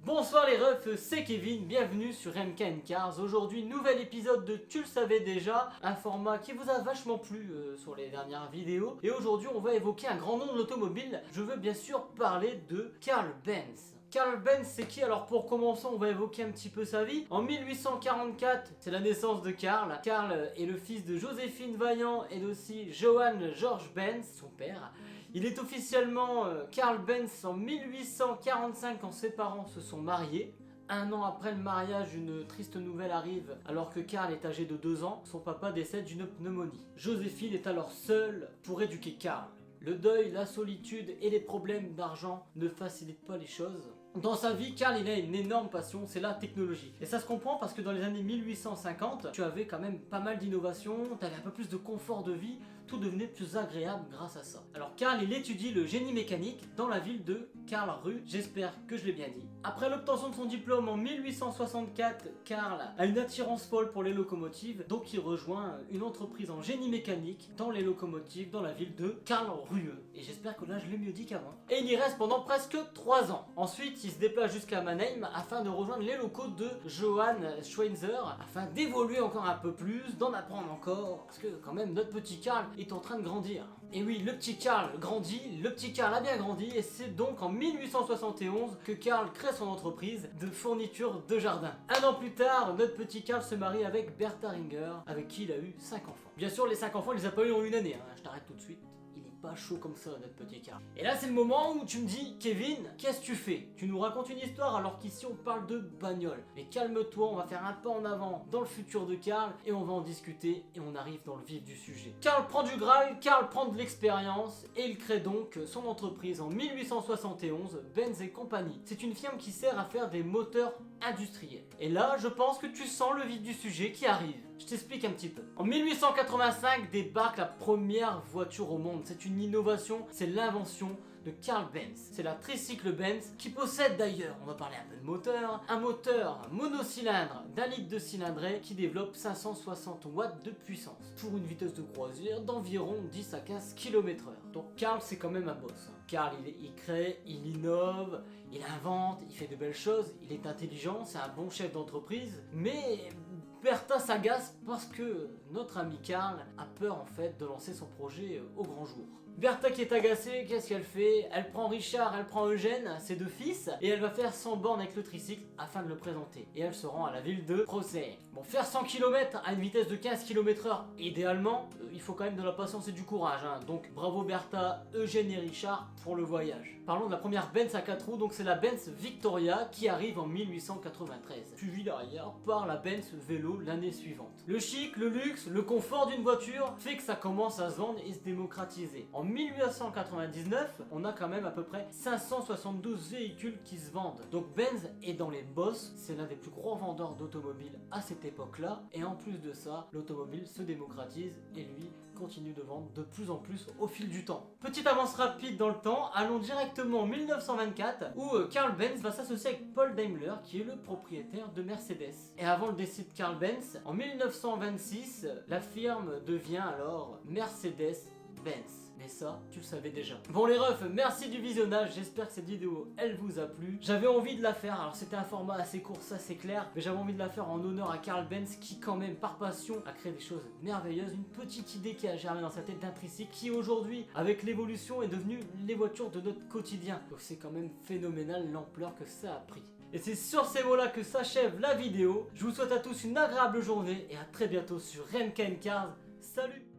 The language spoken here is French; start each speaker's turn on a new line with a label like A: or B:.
A: Bonsoir les refs, c'est Kevin, bienvenue sur MK Cars. Aujourd'hui, nouvel épisode de Tu le savais déjà, un format qui vous a vachement plu sur les dernières vidéos. Et aujourd'hui, on va évoquer un grand nom de l'automobile. Je veux bien sûr parler de Carl Benz. Carl Benz, c'est qui? Alors pour commencer, on va évoquer un petit peu sa vie. En 1844, c'est la naissance de Carl. Carl est le fils de Joséphine Vaillant et aussi Johann George Benz, son père. Il est officiellement Carl Benz en 1845 quand ses parents se sont mariés. Un an après le mariage, une triste nouvelle arrive alors que Carl est âgé de 2 ans. Son papa décède d'une pneumonie. Joséphine est alors seule pour éduquer Carl. Le deuil, la solitude et les problèmes d'argent ne facilitent pas les choses. Dans sa vie, Carl il a une énorme passion, c'est la technologie. Et ça se comprend parce que dans les années 1850, tu avais quand même pas mal d'innovations, tu avais un peu plus de confort de vie, tout devenait plus agréable grâce à ça. Alors Carl il étudie le génie mécanique dans la ville de Karlsruhe, j'espère que je l'ai bien dit. Après l'obtention de son diplôme en 1864, Carl a une attirance folle pour les locomotives, donc il rejoint une entreprise en génie mécanique dans les locomotives dans la ville de Karlsruhe. Et j'espère que là je l'ai mieux dit qu'avant. Et il y reste pendant presque 3 ans. Ensuite, il se déplace jusqu'à Mannheim afin de rejoindre les locaux de Johann Schweitzer, afin d'évoluer encore un peu plus, d'en apprendre encore, parce que quand même notre petit Carl est en train de grandir. Et oui, le petit Carl grandit, le petit Carl a bien grandi, et c'est donc en 1871 que Carl crée son entreprise de fourniture de jardin. Un an plus tard, notre petit Carl se marie avec Bertha Ringer, avec qui il a eu 5 enfants. Bien sûr, les 5 enfants, il les a pas eu en une année, je t'arrête tout de suite. Il est pas chaud comme ça, notre petit Carl. Et là, c'est le moment où tu me dis, Kevin, qu'est-ce que tu fais? Tu nous racontes une histoire alors qu'ici on parle de bagnole. Mais calme-toi, on va faire un pas en avant dans le futur de Carl et on va en discuter et on arrive dans le vif du sujet. Carl prend du graal, Carl prend de l'expérience et il crée donc son entreprise en 1871, Benz et compagnie. C'est une firme qui sert à faire des moteurs industriels. Et là, je pense que tu sens le vif du sujet qui arrive. Je t'explique un petit peu. En 1885 débarque la première voiture au monde. C'est une innovation, c'est l'invention de Carl Benz. C'est la tricycle Benz qui possède d'ailleurs, on va parler un peu de moteur, un moteur monocylindre d'1 litre de cylindrée qui développe 560 watts de puissance pour une vitesse de croisière d'environ 10 à 15 km/h. Donc Carl c'est quand même un boss. Carl il crée, il innove, il invente, il fait de belles choses, il est intelligent, c'est un bon chef d'entreprise, mais Bertha s'agace parce que notre ami Carl a peur en fait de lancer son projet au grand jour. Bertha qui est agacée, qu'est-ce qu'elle fait? Elle prend Richard, elle prend Eugène, ses 2 fils, et elle va faire 100 bornes avec le tricycle afin de le présenter. Et elle se rend à la ville de Procès. Bon, faire 100 km à une vitesse de 15 km/h, idéalement, il faut quand même de la patience et du courage. Donc bravo Bertha, Eugène et Richard pour le voyage. Parlons de la première Benz à 4 roues, donc c'est la Benz Victoria qui arrive en 1893. Suivie derrière par la Benz Vélo l'année suivante. Le chic, le luxe, le confort d'une voiture fait que ça commence à se vendre et se démocratiser. En 1999, on a quand même à peu près 572 véhicules qui se vendent. Donc Benz est dans les boss, c'est l'un des plus gros vendeurs d'automobiles à cette époque-là. Et en plus de ça, l'automobile se démocratise et lui continue de vendre de plus en plus au fil du temps. Petite avance rapide dans le temps, allons directement en 1924 où Carl Benz va s'associer avec Paul Daimler qui est le propriétaire de Mercedes. Et avant le décès de Carl Benz, en 1926, la firme devient alors Mercedes-Benz. Mais ça, tu le savais déjà. Bon les refs, merci du visionnage, j'espère que cette vidéo, elle vous a plu. J'avais envie de la faire, alors c'était un format assez court, ça c'est clair, mais j'avais envie de la faire en honneur à Carl Benz qui quand même, par passion, a créé des choses merveilleuses. Une petite idée qui a germé dans sa tête d'un tricycle qui aujourd'hui, avec l'évolution, est devenue les voitures de notre quotidien. Donc c'est quand même phénoménal l'ampleur que ça a pris. Et c'est sur ces mots-là que s'achève la vidéo. Je vous souhaite à tous une agréable journée et à très bientôt sur MK Cars. Salut!